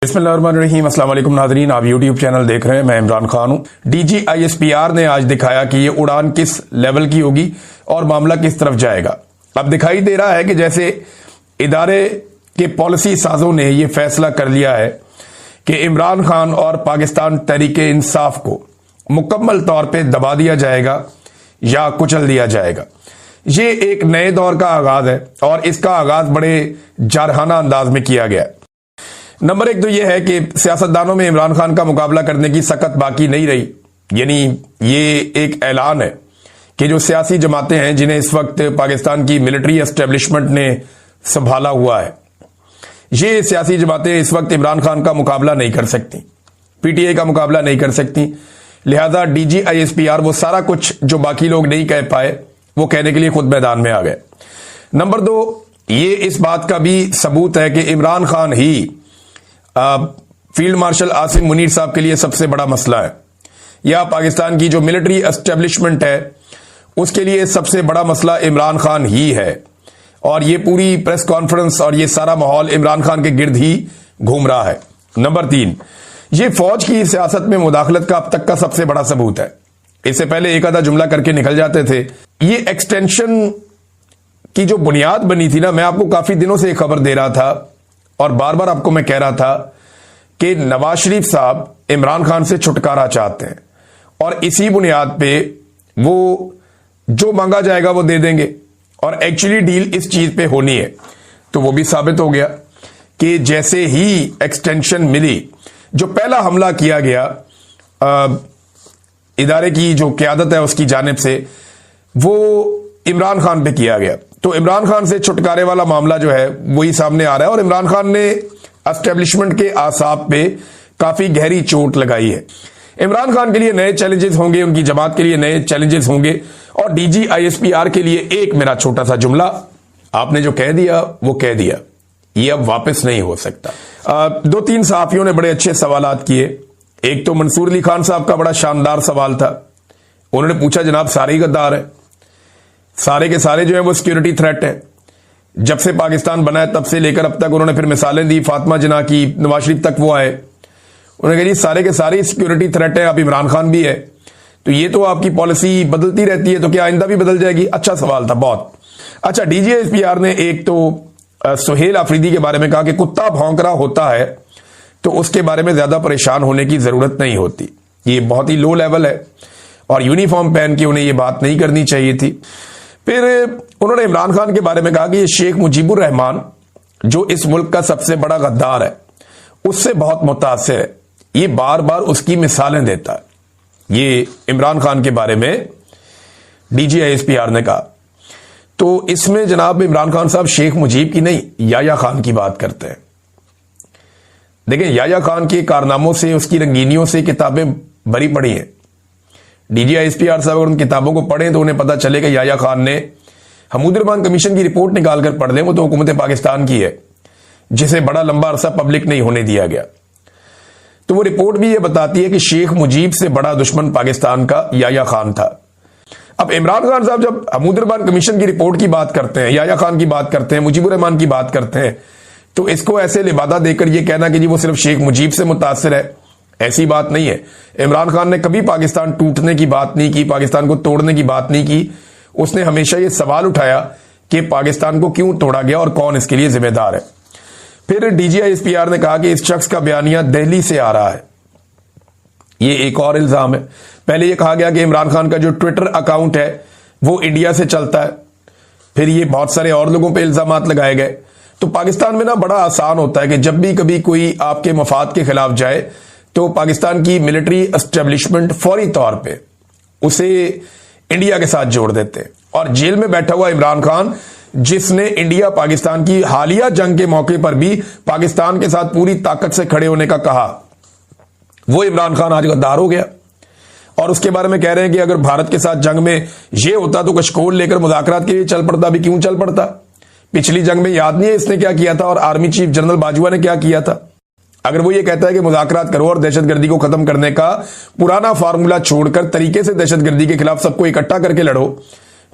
बिस्मिल्लाहिर्रहमानिर्रहीम। अस्सलाम वालेकुम नाज़रीन, आप यूट्यूब चैनल देख रहे हैं। मैं इमरान खान हूं। DGISPR ने आज दिखाया कि ये उड़ान किस लेवल की होगी और मामला किस तरफ जाएगा। अब दिखाई दे रहा है कि जैसे इदारे के पॉलिसी साजों ने ये फैसला कर लिया है कि इमरान खान और पाकिस्तान तहरीके इंसाफ को मुकम्मल तौर पर दबा दिया जाएगा या कुचल दिया जाएगा। ये एक नए दौर का आगाज है और इसका आगाज बड़े जारहाना अंदाज में किया गया है। नंबर एक तो यह है कि सियासतदानों में इमरान खान का मुकाबला करने की सकत बाकी नहीं रही। यानी ये एक ऐलान है कि जो सियासी जमातें हैं जिन्हें इस वक्त पाकिस्तान की मिलिट्री एस्टेब्लिशमेंट ने संभाला हुआ है, ये सियासी जमातें इस वक्त इमरान खान का मुकाबला नहीं कर सकती, PTI का मुकाबला नहीं कर सकती। लिहाजा DGISPR वो सारा कुछ जो बाकी लोग नहीं कह पाए वो कहने के लिए खुद मैदान में आ गए। नंबर दो, ये इस बात का भी सबूत है कि इमरान खान ही फील्ड मार्शल आसिम मुनीर साहब के लिए सबसे बड़ा मसला है, या पाकिस्तान की जो मिलिट्री एस्टेब्लिशमेंट है उसके लिए सबसे बड़ा मसला इमरान खान ही है। और ये पूरी प्रेस कॉन्फ्रेंस और ये सारा माहौल इमरान खान के गिर्द ही घूम रहा है। नंबर तीन, ये फौज की सियासत में मुदाखलत का अब तक का सबसे बड़ा सबूत है। इससे पहले एक आधा जुमला करके निकल जाते थे। ये एक्सटेंशन की जो बुनियाद बनी थी ना, मैं आपको काफी दिनों से एक खबर दे रहा था और बार बार आपको मैं कह रहा था कि नवाज शरीफ साहब इमरान खान से छुटकारा चाहते हैं और इसी बुनियाद पे वो जो मांगा जाएगा वो दे देंगे और एक्चुअली डील इस चीज पे होनी है। तो वो भी साबित हो गया कि जैसे ही एक्सटेंशन मिली, जो पहला हमला किया गया इदारे की जो क्यादत है उसकी जानिब से, वो इमरान खान पे किया गया। तो इमरान खान से छुटकारे वाला मामला जो है वही सामने आ रहा है और इमरान खान ने एस्टेब्लिशमेंट के आसाब पे काफी गहरी चोट लगाई है। इमरान खान के लिए नए चैलेंजेस होंगे, उनकी जमात के लिए नए चैलेंजेस होंगे और DGISPR के लिए एक मेरा छोटा सा जुमला, आपने जो कह दिया वो कह दिया, ये अब वापस नहीं हो सकता। दो तीन सहाफियों ने बड़े अच्छे सवालात किए। एक तो मंसूर अली खान साहब का बड़ा शानदार सवाल था। उन्होंने पूछा जनाब सारे ही गद्दार है, सारे के सारे जो है वो सिक्योरिटी थ्रेट है। जब से पाकिस्तान बना है तब से लेकर अब तक उन्होंने फिर मिसालें दी, फातिमा जिन्ना की, नवाज शरीफ तक वो आए। उन्होंने कहा जी सारे के सारे सिक्योरिटी थ्रेट है, अब इमरान खान भी है। तो ये तो आपकी पॉलिसी बदलती रहती है, तो क्या आइंदा भी बदल जाएगी? अच्छा सवाल था बहुत। अच्छा, DGISPR ने एक तो सुहेल आफरीदी के बारे में कहा कि कुत्ता भौंक रहा होता है तो उसके बारे में ज्यादा परेशान होने की जरूरत नहीं होती, ये बहुत ही लो लेवल है और यूनिफॉर्म पहन के उन्हें ये बात नहीं करनी चाहिए थी। फिर उन्होंने इमरान खान के बारे में कहा कि ये शेख मुजीबुर रहमान जो इस मुल्क का सबसे बड़ा गद्दार है उससे बहुत मुतासिर है, ये बार बार उसकी मिसालें देता है। ये इमरान खान के बारे में DGISPR ने कहा। तो इसमें जनाब इमरान खान साहब शेख मुजीब की नहीं, याया खान की बात करते हैं। देखें, याया खान के कारनामों से, उसकी रंगीनियों से किताबें भरी पड़ी हैं। DGISPR साहब अगर उन किताबों को पढ़ें तो उन्हें पता चले कि याया खान ने हमूदुर-रहमान कमीशन की रिपोर्ट निकालकर पढ़ लें, वो तो हुकूमत पाकिस्तान की है जिसे बड़ा लंबा अरसा पब्लिक नहीं होने दिया गया। तो वो रिपोर्ट भी ये बताती है कि शेख मुजीब से बड़ा दुश्मन पाकिस्तान का याया खान था। अब इमरान खान साहब जब हमूदुर-रहमान कमीशन की रिपोर्ट की बात करते हैं, याया खान की बात करते हैं, मुजीबुर रहमान की बात करते हैं, तो इसको ऐसे लिबादा देकर ये कहना कि जी वो सिर्फ शेख मुजीब से मुतासिर है, ऐसी बात नहीं है। इमरान खान ने कभी पाकिस्तान टूटने की बात नहीं की, पाकिस्तान को तोड़ने की बात नहीं की। उसने हमेशा ये सवाल उठाया कि पाकिस्तान को क्यों तोड़ा गया और कौन इसके लिए जिम्मेदार है। फिर DGISPR ने कहा कि इस शख्स का बयानिया दिल्ली से आ रहा है, ये एक और इल्जाम है। पहले ये कहा गया कि इमरान खान का जो ट्विटर अकाउंट है वो इंडिया से चलता है, फिर ये बहुत सारे और लोगों पर इल्जाम लगाए गए। तो पाकिस्तान में ना बड़ा आसान होता है कि जब भी कभी कोई आपके मफाद के खिलाफ जाए तो पाकिस्तान की मिलिट्री एस्टेब्लिशमेंट फौरी तौर पे उसे इंडिया के साथ जोड़ देते हैं। और जेल में बैठा हुआ इमरान खान, जिसने इंडिया पाकिस्तान की हालिया जंग के मौके पर भी पाकिस्तान के साथ पूरी ताकत से खड़े होने का कहा, वो इमरान खान आज गद्दार हो गया। और उसके बारे में कह रहे हैं कि अगर भारत के साथ जंग में ये होता तो कशकोल लेकर मुज़ाकरात के लिए चल पड़ता। भी क्यों चल पड़ता? पिछली जंग में याद नहीं है इसने क्या किया था और आर्मी चीफ जनरल बाजवा ने क्या किया था? अगर वो ये कहता है कि मुज़ाकरात करो और दहशतगर्दी को खत्म करने का पुराना फार्मूला छोड़कर तरीके से दहशतगर्दी के खिलाफ सबको इकट्ठा करके लड़ो,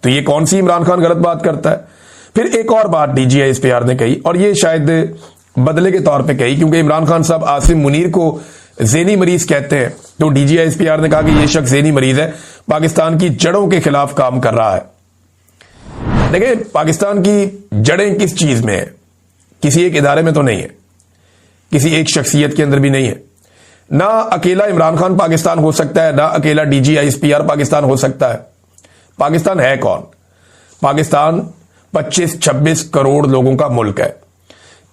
तो ये कौन सी इमरान खान गलत बात करता है? फिर एक और बात DGISPR ने कही, और ये शायद बदले के तौर पे कही, क्योंकि इमरान खान साहब आसिम मुनीर को ज़हनी मरीज कहते हैं। तो DGISPR ने कहा कि यह शख्स ज़हनी मरीज है, पाकिस्तान की जड़ों के खिलाफ काम कर रहा है। देखिए, पाकिस्तान की जड़ें किस चीज में है? किसी एक इदारे में तो नहीं है, किसी एक शख्सियत के अंदर भी नहीं है। ना अकेला इमरान खान पाकिस्तान हो सकता है, ना अकेला DGISPR पाकिस्तान हो सकता है। पाकिस्तान है कौन? पाकिस्तान 25-26 करोड़ लोगों का मुल्क है।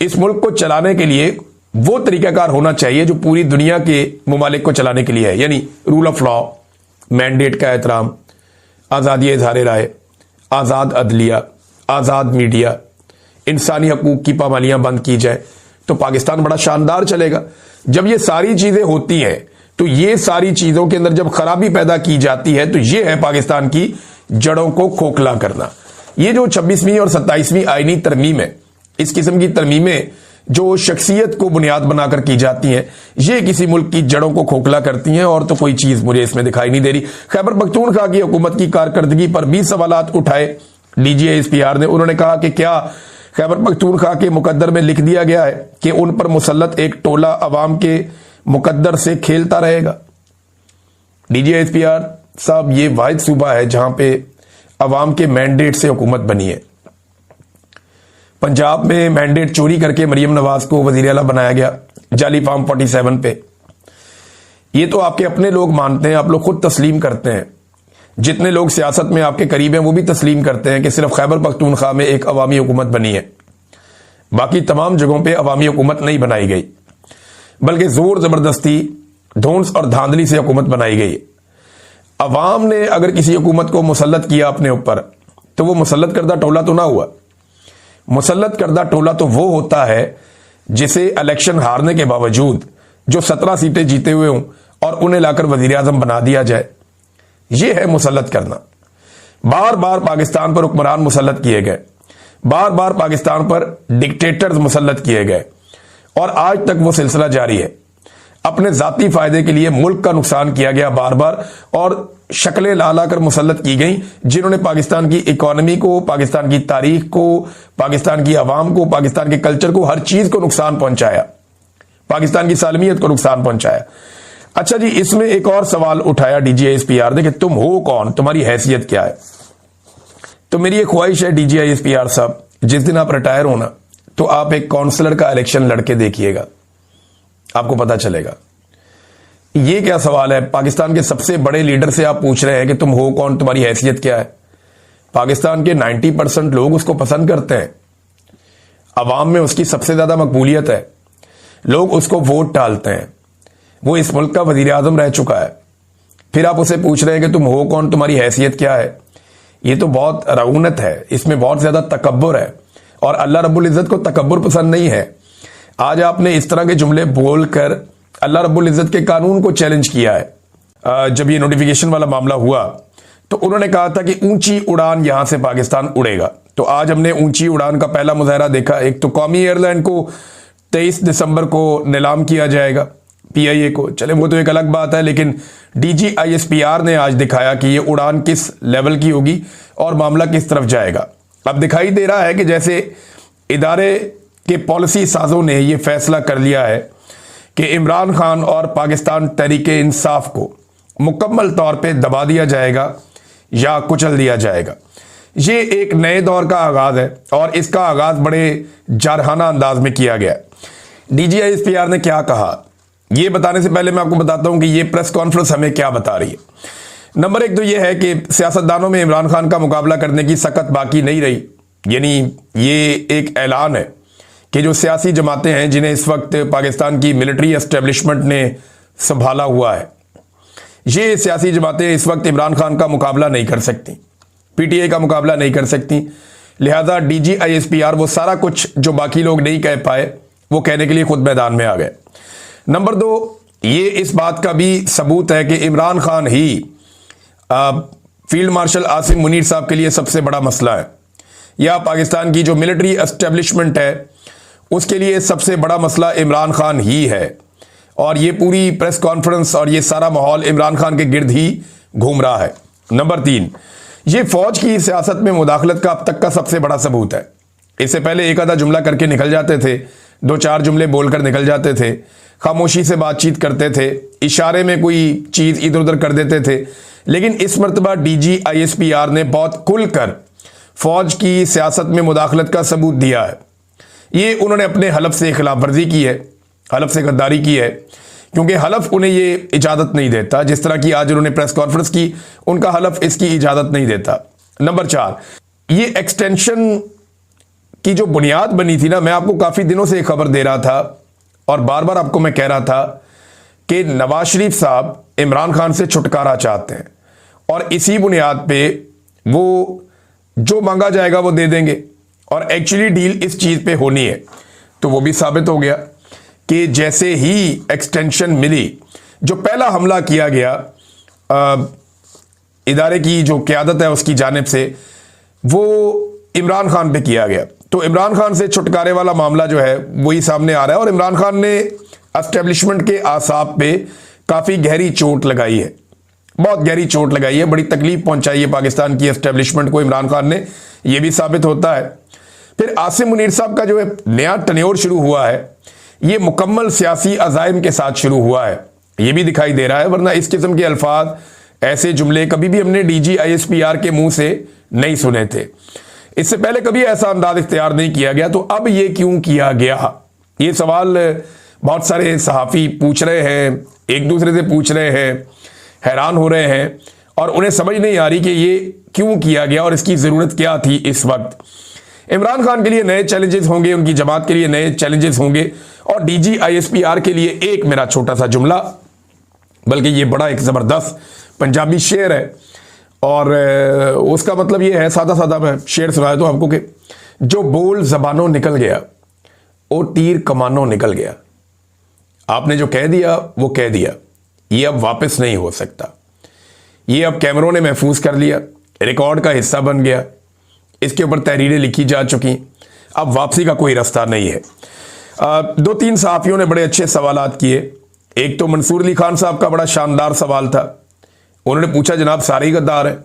इस मुल्क को चलाने के लिए वो तरीकाकार होना चाहिए जो पूरी दुनिया के मुमालिक को चलाने के लिए है, यानी रूल ऑफ लॉ, मैंडेट का एहतराम, आज़ादी इज़हार राय, आज़ाद अदलिया, आज़ाद मीडिया, इंसानी हकूक की पाबंदियां बंद की जाए, तो पाकिस्तान बड़ा शानदार चलेगा। जब ये सारी चीजें होती हैं, तो ये सारी चीजों के अंदर जब खराबी पैदा की जाती है, तो ये है पाकिस्तान की जड़ों को खोखला करना। ये जो 26वीं और 27वीं आईनी तरमीम है, इस किस्म की तरमीमें जो शख्सियत को बुनियाद बनाकर की जाती हैं, ये किसी मुल्क की जड़ों को खोखला करती हैं, और तो कोई चीज मुझे इसमें दिखाई नहीं दे रही। खैबर पख्तूनख्वा की हुकूमत की कारकर्दगी पर भी सवालात उठाए DGISPR ने। उन्होंने कहा कि क्या खैबर पख्तूनख्वा के मुकद्दर में लिख दिया गया है कि उन पर मुसल्लत एक टोला अवाम के मुकद्दर से खेलता रहेगा? DGISPR साहब, ये वाहिद सूबा है जहां पे अवाम के मैंडेट से हुकूमत बनी है। पंजाब में मैंडेट चोरी करके मरियम नवाज को वजीर आला बनाया गया, जाली फॉर्म 47 पे। ये तो आपके अपने लोग मानते हैं, आप लोग खुद तस्लीम करते हैं। जितने लोग सियासत में आपके करीब हैं वो भी तस्लीम करते हैं कि सिर्फ खैबर पख्तूनख्वा में एक अवामी हुकूमत बनी है, बाकी तमाम जगहों पे अवामी हुकूमत नहीं बनाई गई, बल्कि जोर जबरदस्ती, धौंस और धांधली से हुकूमत बनाई गई। अवाम ने अगर किसी हुकूमत को मुसल्लत किया अपने ऊपर, तो वो मुसल्लत करदा टोला तो ना हुआ। मुसल्लत करदा टोला तो वो होता है जिसे इलेक्शन हारने के बावजूद जो 17 सीटें जीते हुए हों और उन्हें लाकर वजीर आजम बना दिया जाए। यह है मुसल्लत करना। बार बार पाकिस्तान पर हुक्मरान मुसल्लत किए गए, बार बार पाकिस्तान पर डिक्टेटर्स मुसल्लत किए गए, और आज तक वो सिलसिला जारी है। अपने जाती फायदे के लिए मुल्क का नुकसान किया गया बार बार, और शक्लें ला ला कर मुसल्लत की गई जिन्होंने पाकिस्तान की इकोनॉमी को, पाकिस्तान की तारीख को, पाकिस्तान की आवाम को, पाकिस्तान के कल्चर को, हर चीज को नुकसान पहुंचाया, पाकिस्तान की सालमियत को नुकसान पहुंचाया। अच्छा जी, इसमें एक और सवाल उठाया DGISPR ने कि तुम हो कौन, तुम्हारी हैसियत क्या है? तो मेरी एक ख्वाहिश है DGISPR साहब, जिस दिन आप रिटायर होना तो आप एक काउंसलर का इलेक्शन लड़के देखिएगा, आपको पता चलेगा। ये क्या सवाल है? पाकिस्तान के सबसे बड़े लीडर से आप पूछ रहे हैं कि तुम हो कौन, तुम्हारी हैसियत क्या है? पाकिस्तान के 90% लोग उसको पसंद करते हैं, अवाम में उसकी सबसे ज्यादा मकबूलियत है, लोग उसको वोट डालते हैं, वो इस मुल्क का वजीर आजम रह चुका है। फिर आप उसे पूछ रहे हैं कि तुम हो कौन, तुम्हारी हैसियत क्या है? ये तो बहुत रऊनत है, इसमें बहुत ज्यादा तकब्बुर है, और अल्लाह रब्बुल इज्जत को तकब्बुर पसंद नहीं है। आज आपने इस तरह के जुमले बोलकर अल्लाह रब्बुल इज्जत के कानून को चैलेंज किया है। जब ये नोटिफिकेशन वाला मामला हुआ तो उन्होंने कहा था कि ऊंची उड़ान यहां से पाकिस्तान उड़ेगा। तो आज हमने ऊंची उड़ान का पहला मुजाहरा देखा। एक तो कौमी एयरलाइन को 23 दिसंबर को नीलाम किया जाएगा PIA को, चले वो तो एक अलग बात है, लेकिन DGISPR ने आज दिखाया कि ये उड़ान किस लेवल की होगी और मामला किस तरफ जाएगा। अब दिखाई दे रहा है कि जैसे इदारे के पॉलिसी साजों ने यह फैसला कर लिया है कि इमरान खान और पाकिस्तान तहरीके इंसाफ को मुकम्मल तौर पे दबा दिया जाएगा या कुचल दिया जाएगा। ये एक नए दौर का आगाज है, और इसका आगाज बड़े जारहाना अंदाज में किया गया। DGISPR ने क्या कहा, यह बताने से पहले मैं आपको बताता हूं कि यह प्रेस कॉन्फ्रेंस हमें क्या बता रही है। नंबर एक तो यह है कि सियासतदानों में इमरान खान का मुकाबला करने की सकत बाकी नहीं रही। यानी ये एक ऐलान है कि जो सियासी जमातें हैं जिन्हें इस वक्त पाकिस्तान की मिलिट्री एस्टेब्लिशमेंट ने संभाला हुआ है, ये सियासी जमातें इस वक्त इमरान खान का मुकाबला नहीं कर सकती, PTI का मुकाबला नहीं कर सकती। लिहाजा DGISPR वो सारा कुछ जो बाकी लोग नहीं कह पाए वो कहने के लिए खुद मैदान में आ गए। नंबर दो, ये इस बात का भी सबूत है कि इमरान खान ही फील्ड मार्शल आसिम मुनीर साहब के लिए सबसे बड़ा मसला है, या पाकिस्तान की जो मिलिट्री एस्टेब्लिशमेंट है उसके लिए सबसे बड़ा मसला इमरान खान ही है। और ये पूरी प्रेस कॉन्फ्रेंस और ये सारा माहौल इमरान खान के गिर्द ही घूम रहा है। नंबर तीन, ये फौज की सियासत में मुदाखलत का अब तक का सबसे बड़ा सबूत है। इससे पहले एक आधा जुमला करके निकल जाते थे, दो चार जुमले बोलकर निकल जाते थे, खामोशी से बातचीत करते थे, इशारे में कोई चीज़ इधर उधर कर देते थे। लेकिन इस मरतबा DGISPR ने बहुत खुलकर फौज की सियासत में मुदाखलत का सबूत दिया है। ये उन्होंने अपने हलफ से खिलाफ वर्जी की है, हलफ से गद्दारी की है, क्योंकि हलफ उन्हें ये इजाज़त नहीं देता। जिस तरह की आज उन्होंने प्रेस कॉन्फ्रेंस की, उनका हलफ इसकी इजाज़त नहीं देता। नंबर 4, ये एक्सटेंशन की जो बुनियाद बनी थी ना, मैं आपको काफ़ी दिनों से एक खबर दे रहा था और बार बार आपको मैं कह रहा था कि नवाज शरीफ साहब इमरान खान से छुटकारा चाहते हैं और इसी बुनियाद पे वो जो मांगा जाएगा वो दे देंगे और एक्चुअली डील इस चीज़ पे होनी है। तो वो भी साबित हो गया कि जैसे ही एक्सटेंशन मिली, जो पहला हमला किया गया इदारे की जो क़यादत है उसकी जानिब से, वो इमरान खान पे किया गया। तो इमरान खान से छुटकारे वाला मामला जो है वही सामने आ रहा है और इमरान खान ने एस्टेब्लिशमेंट के आसाब पे काफ़ी गहरी चोट लगाई है, बहुत गहरी चोट लगाई है, बड़ी तकलीफ पहुंचाई है पाकिस्तान की एस्टेब्लिशमेंट को इमरान खान ने, यह भी साबित होता है। फिर आसिम मुनीर साहब का जो है नया टन्योर शुरू हुआ है, ये मुकम्मल सियासी अज़ाइम के साथ शुरू हुआ है, ये भी दिखाई दे रहा है। वरना इस किस्म के अल्फाज, ऐसे जुमले कभी भी हमने DGISPR के मुंह से नहीं सुने थे। इससे पहले कभी ऐसा अंदाज इख्तियार नहीं किया गया। तो अब ये क्यों किया गया, ये सवाल बहुत सारे सहाफ़ी पूछ रहे हैं, एक दूसरे से पूछ रहे हैं, हैरान हो रहे हैं और उन्हें समझ नहीं आ रही कि ये क्यों किया गया और इसकी ज़रूरत क्या थी इस वक्त। इमरान खान के लिए नए चैलेंजेस होंगे, उनकी जमात के लिए नए चैलेंजेस होंगे और DGISPR के लिए एक मेरा छोटा सा जुमला, बल्कि ये बड़ा एक ज़बरदस्त पंजाबी शेर है और उसका मतलब ये है, सादा सादा मैं शेर सुनाया तो आपको, कि जो बोल ज़बानों निकल गया वो तीर कमानों निकल गया। आपने जो कह दिया वो कह दिया, ये अब वापस नहीं हो सकता। ये अब कैमरों ने महफूज कर लिया, रिकॉर्ड का हिस्सा बन गया, इसके ऊपर तहरीरें लिखी जा चुकी, अब वापसी का कोई रास्ता नहीं है। दो तीन सहाफ़ियों ने बड़े अच्छे सवालात किए। एक तो मंसूर अली खान साहब का बड़ा शानदार सवाल था। उन्होंने पूछा, जनाब सारे ही गद्दार हैं,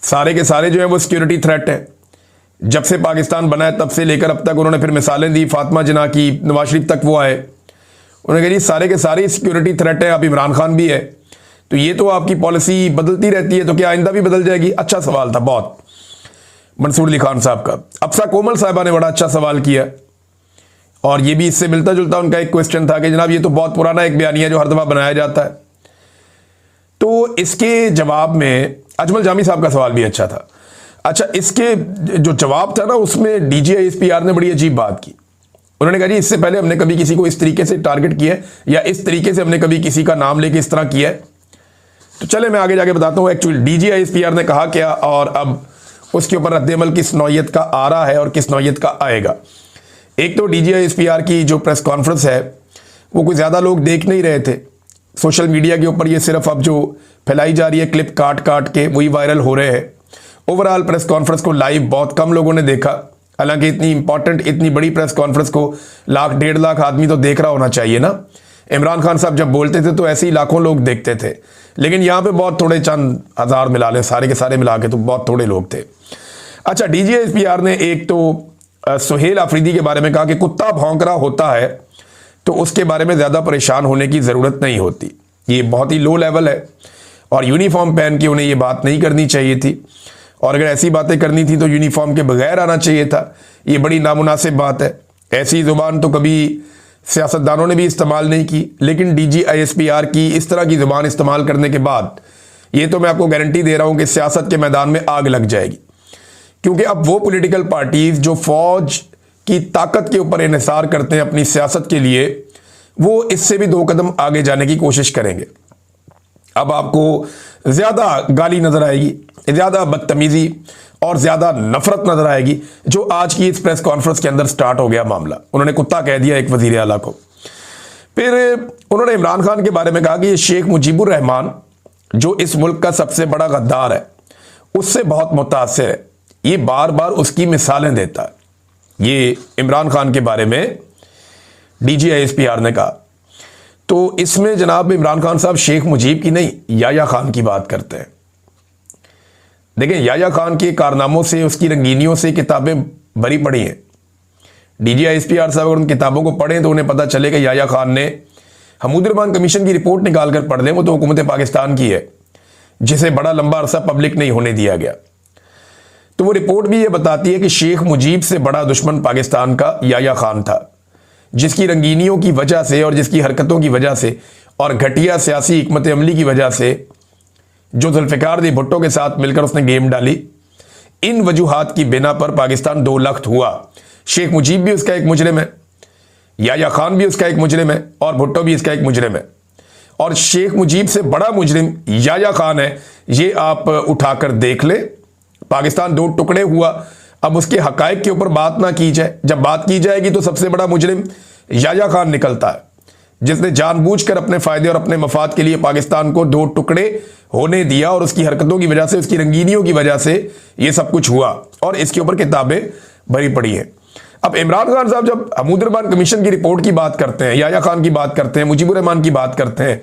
सारे के सारे जो है वो सिक्योरिटी थ्रेट है। जब से पाकिस्तान बना है तब से लेकर अब तक उन्होंने फिर मिसालें दी, फातिमा जिन्ना की, नवाज शरीफ तक वो आए, उन्होंने कहा जी सारे के सारे सिक्योरिटी थ्रेट है, अब इमरान खान भी है। तो ये तो आपकी पॉलिसी बदलती रहती है, तो क्या आइंदा भी बदल जाएगी? अच्छा सवाल था बहुत मंसूर अली खान साहब का। अफसा कोमल साहिबा ने बड़ा अच्छा सवाल किया और ये भी इससे मिलता जुलता उनका एक क्वेश्चन था कि जनाब ये तो बहुत पुराना एक बयानिया जो हर दफ़ा बनाया जाता है। तो इसके जवाब में अजमल जामी साहब का सवाल भी अच्छा था। अच्छा, इसके जो जवाब था ना, उसमें DGISPR ने बड़ी अजीब बात की। उन्होंने कहा जी इससे पहले हमने कभी किसी को इस तरीके से टारगेट किया है या इस तरीके से हमने कभी किसी का नाम लेके इस तरह किया है। तो चले मैं आगे जाके बताता हूँ एक्चुअली DGISPR ने कहा क्या और अब उसके ऊपर रद्द-ए-अमल किस नौयत का आ रहा है और किस नौयत का आएगा। एक तो DGISPR की जो प्रेस कॉन्फ्रेंस है वो कोई ज़्यादा लोग देख नहीं रहे थे। सोशल मीडिया के ऊपर ये सिर्फ अब जो फैलाई जा रही है क्लिप काट काट के वही वायरल हो रहे हैं। ओवरऑल प्रेस कॉन्फ्रेंस को लाइव बहुत कम लोगों ने देखा, हालांकि इतनी इंपॉर्टेंट इतनी बड़ी प्रेस कॉन्फ्रेंस को 1-1.5 लाख आदमी तो देख रहा होना चाहिए ना। इमरान खान साहब जब बोलते थे तो ऐसे ही लाखों लोग देखते थे, लेकिन यहाँ पे बहुत थोड़े चंद हज़ार मिला ले, सारे के सारे मिला के तो बहुत थोड़े लोग थे। अच्छा, DGISPR ने एक तो सुहेल आफरीदी के बारे में कहा कि कुत्ता भौंक रहा होता है तो उसके बारे में ज़्यादा परेशान होने की ज़रूरत नहीं होती। ये बहुत ही लो लेवल है और यूनिफॉर्म पहन के उन्हें ये बात नहीं करनी चाहिए थी, और अगर ऐसी बातें करनी थी तो यूनिफॉर्म के बगैर आना चाहिए था। ये बड़ी नामुनासिब बात है। ऐसी ज़ुबान तो कभी सियासतदानों ने भी इस्तेमाल नहीं की, लेकिन DGISPR की इस तरह की ज़ुबान इस्तेमाल करने के बाद ये तो मैं आपको गारंटी दे रहा हूँ कि सियासत के मैदान में आग लग जाएगी। क्योंकि अब वो पॉलिटिकल पार्टीज जो फौज की ताकत के ऊपर इन्हिसार करते हैं अपनी सियासत के लिए, वो इससे भी 2 कदम आगे जाने की कोशिश करेंगे। अब आपको ज़्यादा गाली नज़र आएगी, ज़्यादा बदतमीज़ी और ज़्यादा नफरत नज़र आएगी, जो आज की इस प्रेस कॉन्फ्रेंस के अंदर स्टार्ट हो गया मामला। उन्होंने कुत्ता कह दिया एक वज़ीर आला को। फिर उन्होंने इमरान खान के बारे में कहा कि ये शेख मुजीबुर रहमान जो इस मुल्क का सबसे बड़ा गद्दार है, उससे बहुत मुतासिर है। ये बार बार उसकी मिसालें देता है। ये इमरान खान के बारे में DGISPR ने कहा। तो इसमें जनाब इमरान खान साहब शेख मुजीब की नहीं, याया खान की बात करते हैं। देखें, याया खान के कारनामों से, उसकी रंगीनियों से किताबें भरी पड़ी हैं। DGISPR साहब अगर उन किताबों को पढ़ें तो उन्हें पता चले कि याह्या खान ने हमूद रहमान कमीशन की रिपोर्ट निकाल कर पढ़ लें, वो तो हुकूमत पाकिस्तान की है जिसे बड़ा लंबा अरसा पब्लिक नहीं होने दिया गया। तो वो रिपोर्ट भी ये बताती है कि शेख मुजीब से बड़ा दुश्मन पाकिस्तान का याह्या खान था, जिसकी रंगीनियों की वजह से और जिसकी हरकतों की वजह से और घटिया सियासी हिकमत अमली की वजह से जो जुल्फ़िकार दी भुट्टो के साथ मिलकर उसने गेम डाली, इन वजूहात की बिना पर पाकिस्तान दो लख्त हुआ। शेख मुजीब भी उसका एक मुजरिम है, याह्या खान भी उसका एक मुजरिम है और भुट्टो भी इसका एक मुजरिम है। और शेख मुजीब से बड़ा मुजरिम याह्या खान है, ये आप उठाकर देख ले। पाकिस्तान दो टुकड़े हुआ, अब उसके हकायक के ऊपर बात ना की जाए। जब बात की जाएगी तो सबसे बड़ा मुजरिम याह्या खान निकलता है, जिसने जानबूझकर अपने फायदे और अपने मफाद के लिए पाकिस्तान को दो टुकड़े होने दिया और उसकी हरकतों की वजह से, उसकी रंगीनियों की वजह से ये सब कुछ हुआ और इसके ऊपर किताबें भरी पड़ी हैं। अब इमरान खान साहब जब हमूद रहमान कमीशन की रिपोर्ट की बात करते हैं, याह्या खान की बात करते हैं, मुजीबुर रहमान की बात करते हैं,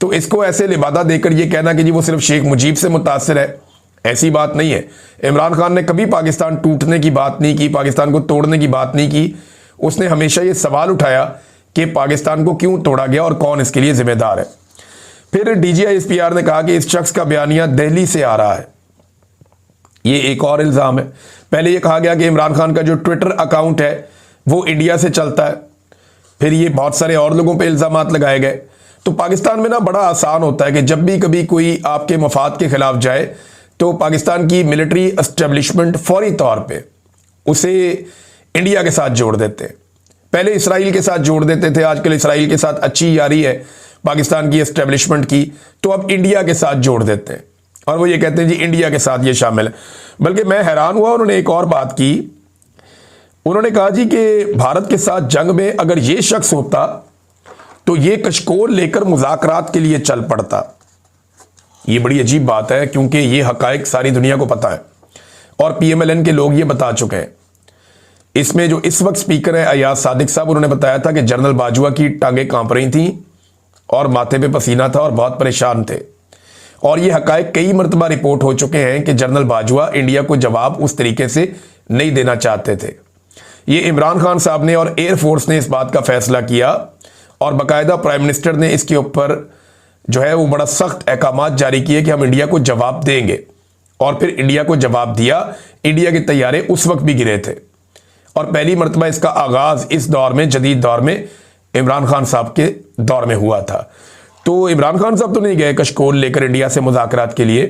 तो इसको ऐसे लिबादा देकर ये कहना कि जी वो सिर्फ शेख मुजीब से मुतासिर है, ऐसी बात नहीं है। इमरान खान ने कभी पाकिस्तान टूटने की बात नहीं की, पाकिस्तान को तोड़ने की बात नहीं की। उसने हमेशा ये सवाल उठाया कि पाकिस्तान को क्यों तोड़ा गया और कौन इसके लिए जिम्मेदार है। फिर DGISPR ने कहा कि इस शख्स का बयानिया दिल्ली से आ रहा है, ये एक और इल्ज़ाम है। पहले ये कहा गया कि इमरान खान का जो ट्विटर अकाउंट है वो इंडिया से चलता है, फिर ये बहुत सारे और लोगों पे इल्ज़ामात लगाए गए। तो पाकिस्तान में ना बड़ा आसान होता है कि जब भी कभी कोई आपके मफाद के खिलाफ जाए तो पाकिस्तान की मिलिट्री एस्टेब्लिशमेंट फौरी तौर पे उसे इंडिया के साथ जोड़ देते हैं। पहले इसराइल के साथ जोड़ देते थे, आजकल इसराइल के साथ अच्छी यारी है पाकिस्तान की एस्टेब्लिशमेंट की, तो अब इंडिया के साथ जोड़ देते हैं और वो ये कहते हैं जी इंडिया के साथ ये शामिल है। बल्कि मैं हैरान हुआ, उन्होंने एक और बात की, उन्होंने कहा जी कि भारत के साथ जंग में अगर ये शख्स होता तो ये कशकोल लेकर मुज़ाकरात के लिए चल पड़ता। ये बड़ी अजीब बात है क्योंकि ये हकायक सारी दुनिया को पता है और PMLN के लोग ये बता चुके हैं। इसमें जो इस वक्त स्पीकर है अयाज सादिक साहब, उन्होंने बताया था कि जनरल बाजवा की टांगें कांप रही थी और माथे पे पसीना था और बहुत परेशान थे। और ये हकायक कई मरतबा रिपोर्ट हो चुके हैं कि जनरल बाजवा इंडिया को जवाब उस तरीके से नहीं देना चाहते थे। ये इमरान खान साहब ने और एयरफोर्स ने इस बात का फैसला किया और बाकायदा प्राइम मिनिस्टर ने इसके ऊपर जो है वो बड़ा सख्त अहकामात जारी किए कि हम इंडिया को जवाब देंगे। और फिर इंडिया को जवाब दिया। इंडिया के तैयारे उस वक्त भी गिरे थे और पहली मरतबा इसका आगाज इस दौर में, जदीद दौर में, इमरान खान साहब के दौर में हुआ था। तो इमरान खान साहब तो नहीं गए कशकोल लेकर इंडिया से मुज़ाकरात के लिए,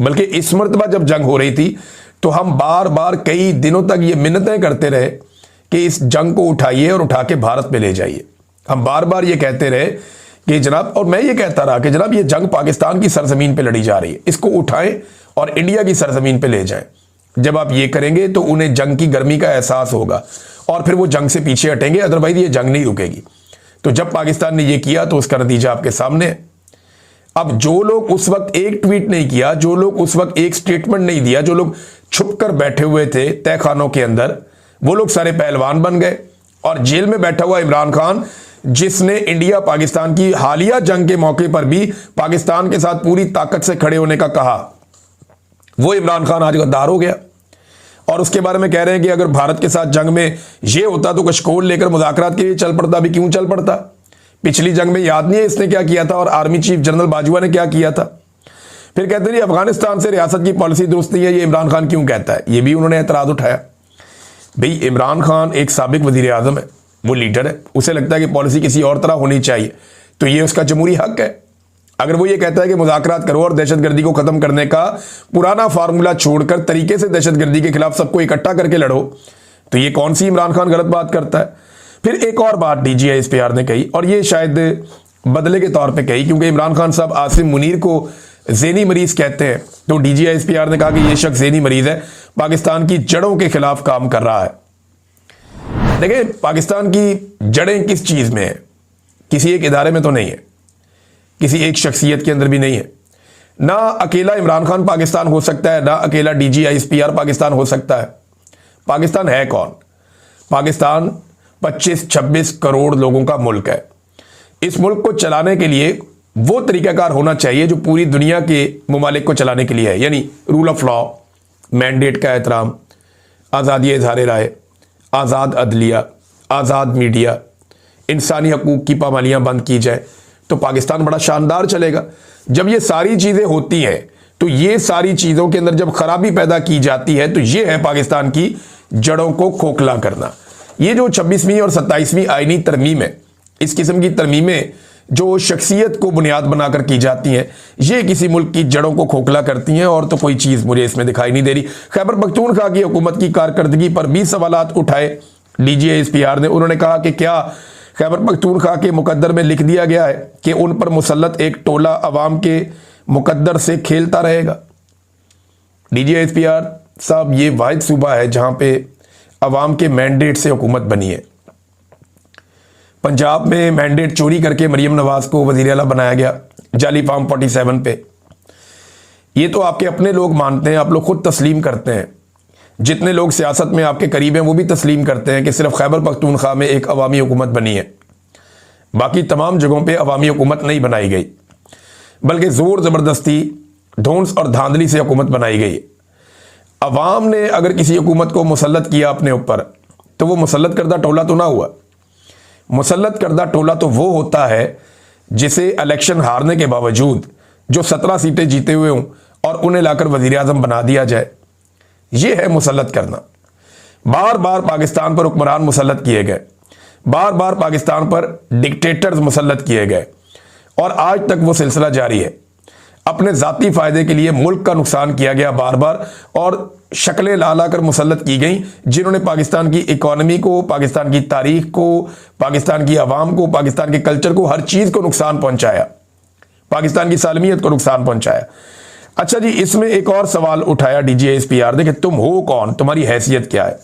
बल्कि इस मरतबा जब जंग हो रही थी तो हम बार बार कई दिनों तक ये मिन्नतें करते रहे कि इस जंग को उठाइए और उठा के भारत में ले जाइए। हम बार बार ये कहते रहे कि जनाब, और मैं ये कहता रहा कि जनाब ये जंग पाकिस्तान की सरजमीन पे लड़ी जा रही है, इसको उठाएं और इंडिया की सरजमीन पे ले जाएं। जब आप ये करेंगे तो उन्हें जंग की गर्मी का एहसास होगा और फिर वो जंग से पीछे हटेंगे, अदरवाइज ये जंग नहीं रुकेगी। तो जब पाकिस्तान ने ये किया तो उसका नतीजा आपके सामने है। अब जो लोग उस वक्त एक ट्वीट नहीं किया, जो लोग उस वक्त एक स्टेटमेंट नहीं दिया, जो लोग छुप कर बैठे हुए थे तहखानों के अंदर, वो लोग सारे पहलवान बन गए। और जेल में बैठा हुआ इमरान खान, जिसने इंडिया पाकिस्तान की हालिया जंग के मौके पर भी पाकिस्तान के साथ पूरी ताकत से खड़े होने का कहा, वो इमरान खान आज गद्दार हो गया। और उसके बारे में कह रहे हैं कि अगर भारत के साथ जंग में ये होता तो कशकोल लेकर मुज़ाकरात के लिए चल पड़ता। भी क्यों चल पड़ता? पिछली जंग में याद नहीं है इसने क्या किया था और आर्मी चीफ जनरल बाजवा ने क्या किया था। फिर कहते हैं अफगानिस्तान से रियासत की पॉलिसी दुरुस्त नहीं है, ये इमरान खान क्यों कहता है? ये भी उन्होंने एतराज उठाया। भाई इमरान खान एक साबिक वजीर आजम है, वो लीडर है, उसे लगता है कि पॉलिसी किसी और तरह होनी चाहिए, तो ये उसका जमहूरी हक है। अगर वो ये कहता है कि मुज़ाकरात करो और दहशतगर्दी को खत्म करने का पुराना फार्मूला छोड़कर तरीके से दहशतगर्दी के खिलाफ सबको इकट्ठा करके लड़ो, तो ये कौन सी इमरान खान गलत बात करता है? फिर एक और बात DGISPR ने कही, और ये शायद बदले के तौर पे कही, क्योंकि इमरान खान साहब आसिम मुनीर को ज़ेनी मरीज कहते हैं, तो DGISPR ने कहा कि ये शख्स ज़ेनी मरीज है, पाकिस्तान की जड़ों के खिलाफ काम कर रहा है। देखिए, पाकिस्तान की जड़ें किस चीज़ में है? किसी एक इदारे में तो नहीं है, किसी एक शख्सियत के अंदर भी नहीं है। ना अकेला इमरान खान पाकिस्तान हो सकता है, ना अकेला DGISPR पाकिस्तान हो सकता है। पाकिस्तान है कौन? पाकिस्तान 25-26 करोड़ लोगों का मुल्क है। इस मुल्क को चलाने के लिए वो तरीकाकार होना चाहिए जो पूरी दुनिया के ममालिक को चलाने के लिए है, यानी रूल ऑफ लॉ, मैंडेट का एहतराम, आज़ादी इज़हार राय, आज़ाद अदलिया, आज़ाद मीडिया, इंसानी हकूक़ की पाबंदियाँ बंद की जाए तो पाकिस्तान बड़ा शानदार चलेगा। जब ये सारी चीज़ें होती हैं तो ये सारी चीज़ों के अंदर जब खराबी पैदा की जाती है तो ये है पाकिस्तान की जड़ों को खोखला करना। ये जो 26वीं और 27वीं आईनी तरमीम है, इस किस्म की तरमीमें जो शख्सियत को बुनियाद बनाकर की जाती हैं, ये किसी मुल्क की जड़ों को खोखला करती हैं और तो कोई चीज़ मुझे इसमें दिखाई नहीं दे रही। खैबर पख्तूनख्वा की हुकूमत की कारकर्दगी पर 20 सवालात उठाए DGISPR ने। उन्होंने कहा कि क्या खैबर पख्तूनख्वा के मुकद्दर में लिख दिया गया है कि उन पर मुसल्लत एक टोला अवाम के मुकद्दर से खेलता रहेगा। DGISPR साहब, ये वाहिद सूबा है जहां पे अवाम के मैंडेट से हुकूमत बनी है। पंजाब में मैंडेट चोरी करके मरीम नवाज को वज़ीर आला बनाया गया जाली फार्म 47 पे। ये तो आपके अपने लोग मानते हैं, आप लोग खुद तस्लीम करते हैं। जितने लोग सियासत में आपके करीब हैं वो भी तस्लीम करते हैं कि सिर्फ खैबर पख्तूनख्वा में एक अवामी हुकूमत बनी है, बाकी तमाम जगहों पे अवामी हुकूमत नहीं बनाई गई, बल्कि ज़ोर ज़बरदस्ती, ढोंस और धांधली से हुकूमत बनाई गई। अवाम ने अगर किसी हुकूमत को मुसल्लत किया अपने ऊपर तो वो मुसल्लत करदा टोला तो ना हुआ। मुसल्लत करदा टोला तो वो होता है जिसे इलेक्शन हारने के बावजूद जो 17 सीटें जीते हुए हों और उन्हें लाकर वज़ीर आज़म बना दिया जाए, ये है मुसल्लत करना। बार बार पाकिस्तान पर हुक्मरान मुसल्लत किए गए, बार बार पाकिस्तान पर डिक्टेटर्स मुसल्लत किए गए और आज तक वो सिलसिला जारी है। अपने ज़ाती फ़ायदे के लिए मुल्क का नुकसान किया गया बार बार और शक्लें ला ला कर मुसल्लत की गई, जिन्होंने पाकिस्तान की इकॉनमी को, पाकिस्तान की तारीख को, पाकिस्तान की आवाम को, पाकिस्तान के कल्चर को, हर चीज़ को नुकसान पहुंचाया, पाकिस्तान की सालमियत को नुकसान पहुंचाया। अच्छा जी, इसमें एक और सवाल उठाया DGISPR ने कि तुम हो कौन, तुम्हारी हैसियत क्या है।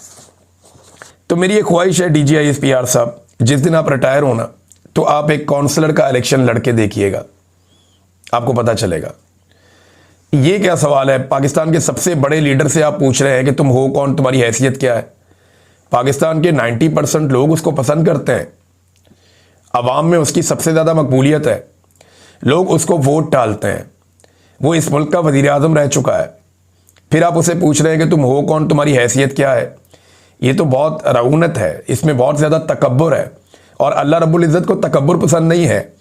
तो मेरी एक ख्वाहिश है DGISPR साहब, जिस दिन आप रिटायर होना तो आप एक काउंसलर का इलेक्शन लड़के देखिएगा, आपको पता चलेगा। ये क्या सवाल है, पाकिस्तान के सबसे बड़े लीडर से आप पूछ रहे हैं कि तुम हो कौन, तुम्हारी हैसियत क्या है। पाकिस्तान के 90% लोग उसको पसंद करते हैं, अवाम में उसकी सबसे ज़्यादा मकबूलियत है, लोग उसको वोट डालते हैं, वो इस मुल्क का वज़ीर आज़म रह चुका है। फिर आप उसे पूछ रहे हैं कि तुम हो कौन, तुम्हारी हैसियत क्या है। ये तो बहुत रऊनत है, इसमें बहुत ज़्यादा तकब्बुर है और अल्लाह रब्बुल इज़्ज़त को तकब्बुर पसंद नहीं है।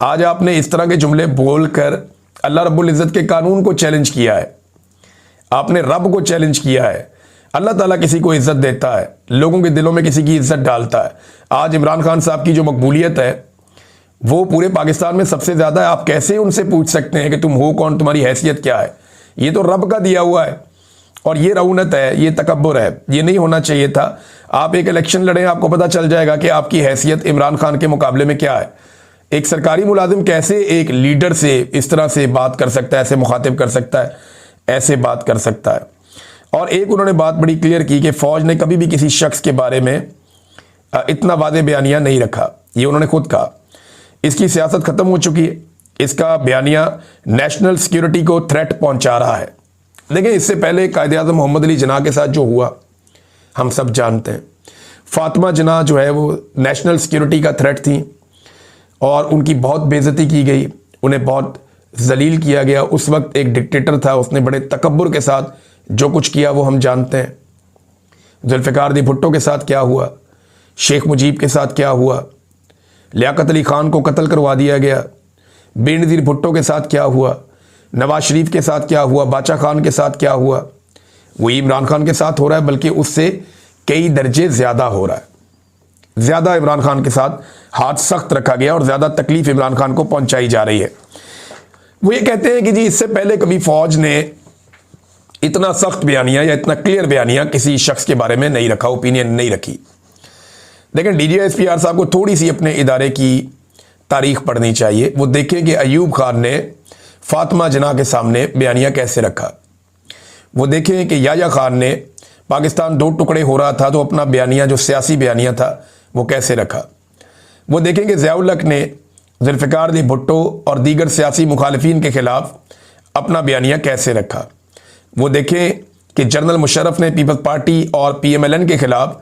आज आपने इस तरह के जुमले बोलकर अल्लाह रब्बुल इज़्ज़त के कानून को चैलेंज किया है, आपने रब को चैलेंज किया है। अल्लाह ताला किसी को इज़्ज़त देता है, लोगों के दिलों में किसी की इज़्ज़त डालता है। आज इमरान खान साहब की जो मकबूलियत है वो पूरे पाकिस्तान में सबसे ज़्यादा है। आप कैसे उनसे पूछ सकते हैं कि तुम हो कौन, तुम्हारी हैसियत क्या है। ये तो रब का दिया हुआ है और ये रऊनत है, ये तकब्बुर है, ये नहीं होना चाहिए था। आप एक इलेक्शन लड़ें, आपको पता चल जाएगा कि आपकी हैसियत इमरान खान के मुकाबले में क्या है। एक सरकारी मुलाजिम कैसे एक लीडर से इस तरह से बात कर सकता है, ऐसे मुखातिब कर सकता है, ऐसे बात कर सकता है। और एक उन्होंने बात बड़ी क्लियर की कि फ़ौज ने कभी भी किसी शख्स के बारे में इतना वादे बयानिया नहीं रखा, ये उन्होंने खुद कहा। इसकी सियासत ख़त्म हो चुकी है, इसका बयानिया नेशनल सिक्योरिटी को थ्रेट पहुंचा रहा है। देखिए, इससे पहले कायद-ए-आज़म मोहम्मद अली जिन्ना के साथ जो हुआ हम सब जानते हैं। फातिमा जिन्ना जो है वो नेशनल सिक्योरिटी का थ्रेट थी और उनकी बहुत बेइज्जती की गई, उन्हें बहुत जलील किया गया। उस वक्त एक डिक्टेटर था, उसने बड़े तकब्बुर के साथ जो कुछ किया वो हम जानते हैं। जुल्फ़िकार दी भुट्टो के साथ क्या हुआ, शेख मुजीब के साथ क्या हुआ, लियाकत अली ख़ान को कत्ल करवा दिया गया, बेनज़ीर भुट्टो के साथ क्या हुआ, नवाज शरीफ के साथ क्या हुआ, बादशाह खान के साथ क्या हुआ। वही इमरान खान के साथ हो रहा है, बल्कि उससे कई दर्जे ज़्यादा हो रहा है। ज़्यादा इमरान खान के साथ हाथ सख्त रखा गया और ज़्यादा तकलीफ इमरान खान को पहुंचाई जा रही है। वो ये कहते हैं कि जी इससे पहले कभी फ़ौज ने इतना सख्त बयानिया या इतना क्लियर बयानिया किसी शख्स के बारे में नहीं रखा, ओपिनियन नहीं रखी। लेकिन DGISPR साहब को थोड़ी सी अपने इदारे की तारीख पढ़नी चाहिए। वो देखें कि अयूब खान ने फातिमा जिन्ना के सामने बयानिया कैसे रखा। वो देखें कि याया खान ने पाकिस्तान दो टुकड़े हो रहा था तो अपना बयानिया जो सियासी बयानिया था वो कैसे रखा। वो देखें कि ज़िया-उल हक ने जुल्फ़िकार दी भुट्टो और दीगर सियासी मुखालिफिन के ख़िलाफ़ अपना बयानिया कैसे रखा। वो देखें कि जनरल मुशर्रफ ने पीपल्स पार्टी और PMLN के ख़िलाफ़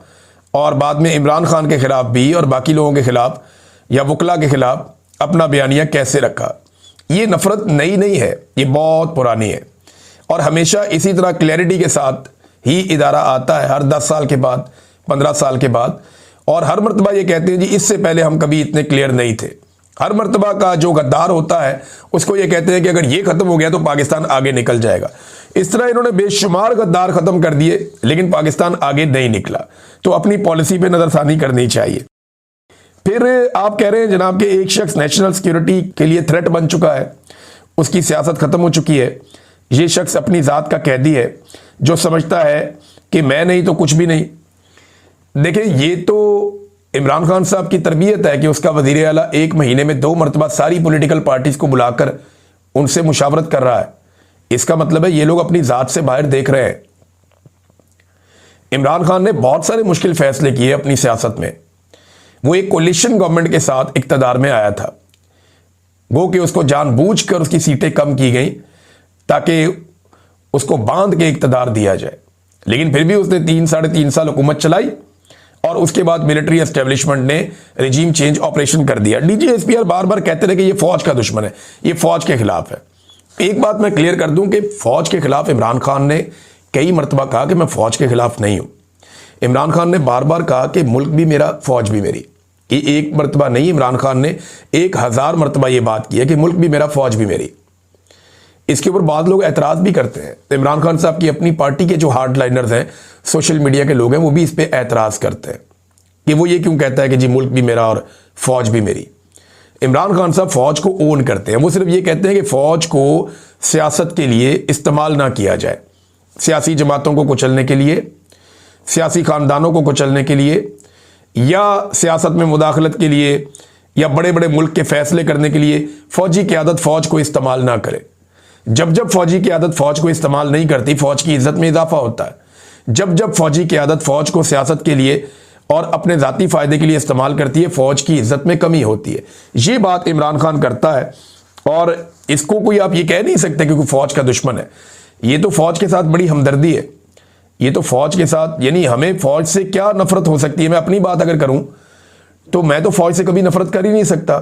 और बाद में इमरान खान के ख़िलाफ़ भी और बाकी लोगों के ख़िलाफ़ या वकला के ख़िलाफ़ अपना बयानिया कैसे रखा। ये नफ़रत नई नहीं है, ये बहुत पुरानी है और हमेशा इसी तरह क्लैरिटी के साथ ही इदारा आता है। हर 10 साल के बाद 15 साल के बाद, और हर मर्तबा ये कहते हैं जी इससे पहले हम कभी इतने क्लियर नहीं थे। हर मर्तबा का जो गद्दार होता है उसको ये कहते हैं कि अगर ये खत्म हो गया तो पाकिस्तान आगे निकल जाएगा। इस तरह इन्होंने बेशुमार गद्दार खत्म कर दिए, लेकिन पाकिस्तान आगे नहीं निकला। तो अपनी पॉलिसी पे नजरसानी करनी चाहिए। फिर आप कह रहे हैं जनाब कि एक शख्स नेशनल सिक्योरिटी के लिए थ्रेट बन चुका है, उसकी सियासत खत्म हो चुकी है। ये शख्स अपनी जात का कैदी है जो समझता है कि मैं नहीं तो कुछ भी नहीं। देखिए, ये तो इमरान खान साहब की तरबियत है कि उसका वजीर आला 1 महीने में 2 मरतबा सारी पॉलिटिकल पार्टीज को बुलाकर उनसे मुशावरत कर रहा है। इसका मतलब है ये लोग अपनी जात से बाहर देख रहे हैं। इमरान खान ने बहुत सारे मुश्किल फैसले किए अपनी सियासत में। वो एक कोलिशन गवर्नमेंट के साथ इक्तदार में आया था, वो कि उसको जानबूझकर उसकी सीटें कम की गई ताकि उसको बांध के इक्तदार दिया जाए, लेकिन फिर भी उसने 3-3.5 साल हुकूमत चलाई और उसके बाद मिलिट्री एस्टेब्लिशमेंट ने रिजीम चेंज ऑपरेशन कर दिया। डीजीएसपीआर बार बार कहते रहे कि ये फौज का दुश्मन है, ये फौज के खिलाफ है। एक बात मैं क्लियर कर दूं कि फौज के खिलाफ इमरान खान ने कई मरतबा कहा कि मैं फौज के खिलाफ नहीं हूं। इमरान खान ने बार बार कहा कि मुल्क भी मेरा, फौज भी मेरी। ये एक मरतबा नहीं, इमरान खान ने 1000 मरतबा ये बात की है कि मुल्क भी मेरा, फौज भी मेरी। इसके ऊपर बाद लोग एतराज भी करते हैं। इमरान खान साहब की अपनी पार्टी के जो हार्ड लाइनर्स हैं, सोशल मीडिया के लोग हैं, वो भी इस पर एतराज करते हैं कि वो ये क्यों कहता है कि जी मुल्क भी मेरा और फौज भी मेरी। इमरान खान साहब फौज को ओन करते हैं। वो सिर्फ ये कहते हैं कि फौज को सियासत के लिए इस्तेमाल ना किया जाए, सियासी जमातों को कुचलने के लिए, सियासी खानदानों को कुचलने के लिए, या सियासत में मुदाखलत के लिए, या बड़े बड़े मुल्क के फैसले करने के लिए फौजी क़यादत फौज को इस्तेमाल ना करे। जब जब फौजी क़यादत फौज को इस्तेमाल नहीं करती, फौज की इज्जत में इजाफा होता है। जब जब फौजी क़यादत फौज को सियासत के लिए और अपने ज़ाती फ़ायदे के लिए इस्तेमाल करती है, फौज की इज्जत में कमी होती है। ये बात इमरान खान करता है और इसको कोई आप ये कह नहीं सकते क्योंकि फौज का दुश्मन है। ये तो फौज के साथ बड़ी हमदर्दी है। ये तो फौज के साथ, यानी हमें फौज से क्या नफरत हो सकती है। मैं अपनी बात अगर करूं तो मैं तो फौज से कभी नफरत कर ही नहीं सकता।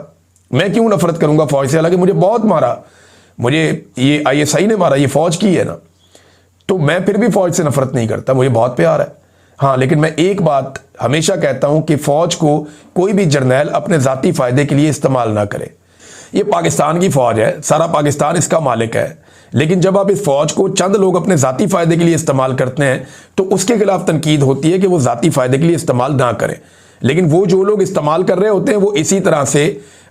मैं क्यों नफरत करूंगा फौज से? हालांकि मुझे बहुत मारा, मुझे ये ISI ने मारा, ये फौज की है ना, तो मैं फिर भी फौज से नफरत नहीं करता, मुझे बहुत प्यार है। हाँ, लेकिन मैं एक बात हमेशा कहता हूं कि फौज को कोई भी जर्नैल अपने जाती फायदे के लिए इस्तेमाल ना करे। ये पाकिस्तान की फौज है, सारा पाकिस्तान इसका मालिक है, लेकिन जब आप इस फौज को चंद लोग अपने जाती फायदे के लिए इस्तेमाल करते हैं तो उसके खिलाफ तनकीद होती है कि वो जाती फायदे के लिए इस्तेमाल ना करें। लेकिन वो जो लोग इस्तेमाल कर रहे होते हैं वो इसी तरह से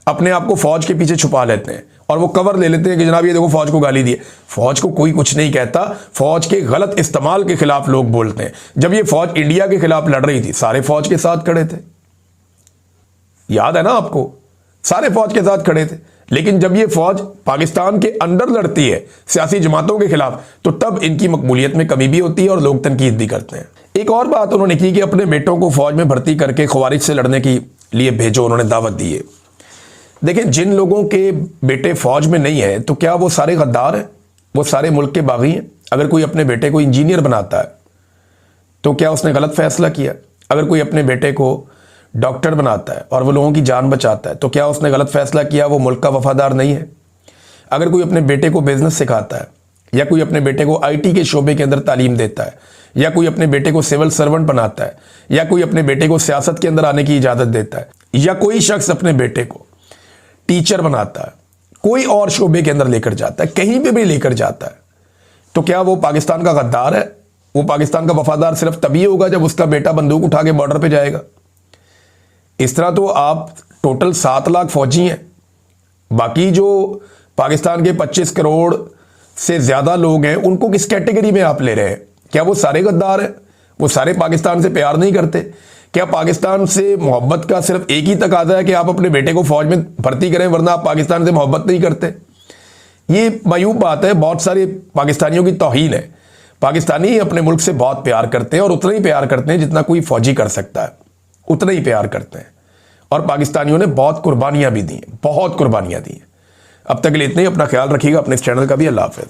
अपने आप को फौज के पीछे छुपा लेते हैं और वो कवर ले लेते हैं कि जनाब ये देखो फौज को गाली दी। फौज को कोई कुछ नहीं कहता, फौज के गलत इस्तेमाल के खिलाफ लोग बोलते हैं। जब ये फौज इंडिया के खिलाफ लड़ रही थी, सारे फौज के साथ खड़े थे, याद है ना आपको, सारे फौज के साथ खड़े थे। लेकिन जब ये फौज पाकिस्तान के अंदर लड़ती है सियासी जमातों के खिलाफ, तो तब इनकी मकबूलियत में कमी भी होती है और लोग तनकीद भी करते हैं। एक और बात उन्होंने की कि अपने बेटों को फौज में भर्ती करके खवारिज से लड़ने के लिए भेजो, उन्होंने दावत दी है। देखिए, जिन लोगों के बेटे फौज में नहीं है तो क्या वो सारे गद्दार हैं? वो सारे मुल्क के बागी हैं? अगर कोई अपने बेटे को इंजीनियर बनाता है तो क्या उसने गलत फैसला किया? अगर कोई अपने बेटे को डॉक्टर बनाता है और वो लोगों की जान बचाता है तो क्या उसने गलत फैसला किया? वो मुल्क का वफादार नहीं है? अगर कोई अपने बेटे को बिजनेस सिखाता है, या कोई अपने बेटे को IT के शोबे के अंदर तालीम देता है, या कोई अपने बेटे को सिविल सर्वेंट बनाता है, या कोई अपने बेटे को सियासत के अंदर आने की इजाज़त देता है, या कोई शख्स अपने बेटे को टीचर बनाता है, कोई और शोबे के अंदर लेकर जाता है, कहीं पे भी लेकर जाता है, तो क्या वो पाकिस्तान का गद्दार है? वो पाकिस्तान का वफादार सिर्फ तभी होगा जब उसका बेटा बंदूक उठा के बॉर्डर पे जाएगा। इस तरह तो आप टोटल 7 लाख फौजी हैं, बाकी जो पाकिस्तान के 25 करोड़ से ज्यादा लोग हैं उनको किस कैटेगरी में आप ले रहे हैं? क्या वो सारे गद्दार हैं? वो सारे पाकिस्तान से प्यार नहीं करते? क्या पाकिस्तान से मोहब्बत का सिर्फ एक ही तकाजा है कि आप अपने बेटे को फौज में भर्ती करें, वरना आप पाकिस्तान से मोहब्बत नहीं करते? ये मायूब बात है, बहुत सारे पाकिस्तानियों की तौहीन है। पाकिस्तानी अपने मुल्क से बहुत प्यार करते हैं और उतना ही प्यार करते हैं जितना कोई फौजी कर सकता है, उतना ही प्यार करते हैं। और पाकिस्तानियों ने बहुत कुर्बानियां भी दी हैं, बहुत कुर्बानियां दी हैं। अब तक के लिए इतना ही। अपना ख्याल रखिएगा, अपने इस चैनल का भी। अल्लाह हाफ़िज़।